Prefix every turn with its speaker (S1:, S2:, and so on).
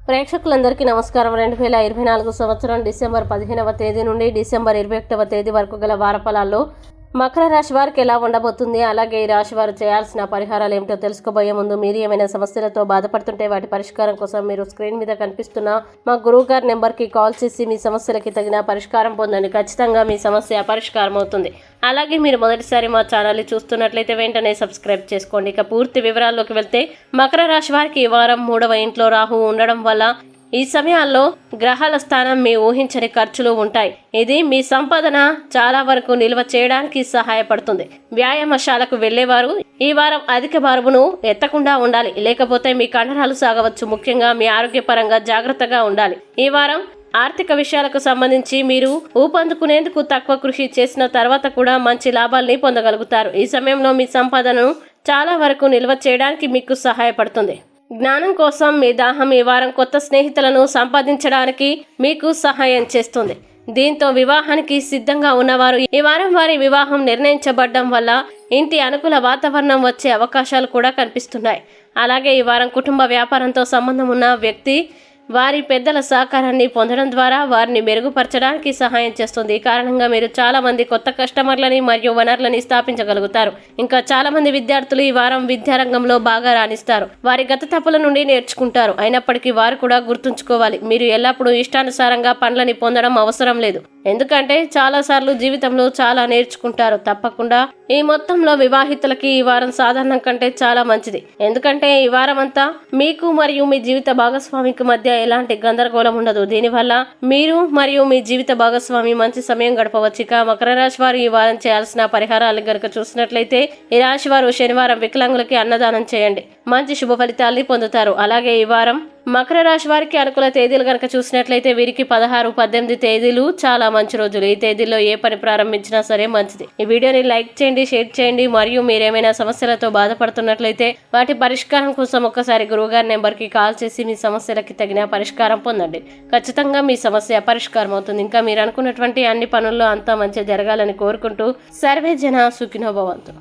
S1: ప్రేక్షకులందరికీ నమస్కారం. 2024 సంవత్సరం డిసెంబర్ 15వ తేదీ నుండి డిసెంబర్ 21వ తేదీ వరకు గల వారఫలాల్లో మకర రాశి వారికి ఎలా ఉండబోతుంది, అలాగే ఈ రాశి వారు చేయాల్సిన పరిహారాలు ఏమిటో తెలుసుకోబోయే ముందు మీరు ఏమైనా సమస్యలతో బాధపడుతుంటే వాటి పరిష్కారం కోసం మీరు స్క్రీన్ మీద కనిపిస్తున్న మా గురువు గారి నెంబర్కి కాల్ చేసి మీ సమస్యలకి తగిన పరిష్కారం పొందండి. ఖచ్చితంగా మీ సమస్య పరిష్కారం అవుతుంది. అలాగే మీరు మొదటిసారి మా ఛానల్ని చూస్తున్నట్లయితే వెంటనే సబ్స్క్రైబ్ చేసుకోండి. ఇక పూర్తి వివరాల్లోకి వెళ్తే మకర రాశి వారికి ఈ వారం 3వ ఇంట్లో రాహు ఉండడం వల్ల ఈ సమయాల్లో గ్రహాల స్థానం మీ ఊహించని ఖర్చులు ఉంటాయి. ఇది మీ సంపాదన చాలా వరకు నిల్వ చేయడానికి సహాయపడుతుంది. వ్యాయామశాలకు వెళ్లేవారు ఈ వారం అధిక బరువును ఎత్తకుండా ఉండాలి, లేకపోతే మీ కండరాలు సాగవచ్చు. ముఖ్యంగా మీ ఆరోగ్యపరంగా జాగ్రత్తగా ఉండాలి. ఈ వారం ఆర్థిక విషయాలకు సంబంధించి మీరు ఊపందుకునేందుకు తక్కువ కృషి చేసిన తర్వాత కూడా మంచి లాభాల్ని పొందగలుగుతారు. ఈ సమయంలో మీ సంపాదనను చాలా వరకు నిల్వ చేయడానికి మీకు సహాయపడుతుంది. జ్ఞానం కోసం మీ దాహం ఈ వారం కొత్త స్నేహితులను సంపాదించడానికి మీకు సహాయం చేస్తుంది. దీంతో వివాహానికి సిద్ధంగా ఉన్నవారు ఈ వారం వారి వివాహం నిర్ణయించబడడం వల్ల ఇంటి అనుకూల వాతావరణం వచ్చే అవకాశాలు కూడా కనిపిస్తున్నాయి. అలాగే ఈ వారం కుటుంబ వ్యాపారంతో సంబంధం ఉన్న వ్యక్తి వారి పెద్దల సహకారాన్ని పొందడం ద్వారా వారిని మెరుగుపరచడానికి సహాయం చేస్తుంది. ఈ కారణంగా మీరు చాలా మంది కొత్త కస్టమర్లని మరియు వనరులని స్థాపించగలుగుతారు. ఇంకా చాలా మంది విద్యార్థులు ఈ వారం విద్యారంగంలో బాగా రాణిస్తారు. వారి గత తప్పుల నుండి నేర్చుకుంటారు. అయినప్పటికీ వారు కూడా గుర్తుంచుకోవాలి, మీరు ఎల్లప్పుడూ ఇష్టానుసారంగా పనులని పొందడం అవసరం లేదు. ఎందుకంటే చాలాసార్లు జీవితంలో చాలా నేర్చుకుంటారు. తప్పకుండా ఈ మొత్తంలో వివాహితులకి ఈ వారం సాధారణం కంటే చాలా మంచిది. ఎందుకంటే ఈ వారం అంతా మీకు మరియు మీ జీవిత భాగస్వామికి మధ్య ఎలాంటి గందరగోళం ఉండదు. దీనివల్ల మీరు మరియు మీ జీవిత భాగస్వామి మంచి సమయం గడపవచ్చు. ఇక మకర రాశి వారు ఈ వారం చేయాల్సిన పరిహారాలు గనుక చూసినట్లయితే ఈ రాశి వారు శనివారం వికలాంగులకి అన్నదానం చేయండి, మంచి శుభ ఫలితాల్ని పొందుతారు. అలాగే ఈ వారం మకర రాశి వారికి అనుకూల తేదీలు కనుక చూసినట్లయితే వీరికి 16, 18 తేదీలు చాలా మంచి రోజులు. ఈ తేదీల్లో ఏ పని ప్రారంభించినా సరే మంచిది. ఈ వీడియోని లైక్ చేయండి, షేర్ చేయండి. మరియు మీరేమైనా సమస్యలతో బాధపడుతున్నట్లయితే వాటి పరిష్కారం కోసం ఒక్కసారి గురువుగారి నెంబర్కి కాల్ చేసి మీ సమస్యలకి తగిన పరిష్కారం పొందండి. ఖచ్చితంగా మీ సమస్య పరిష్కారం అవుతుంది. ఇంకా మీరు అనుకున్నటువంటి అన్ని పనుల్లో అంతా మంచిగా జరగాలని కోరుకుంటూ సర్వే జన సుఖినో భవంతు.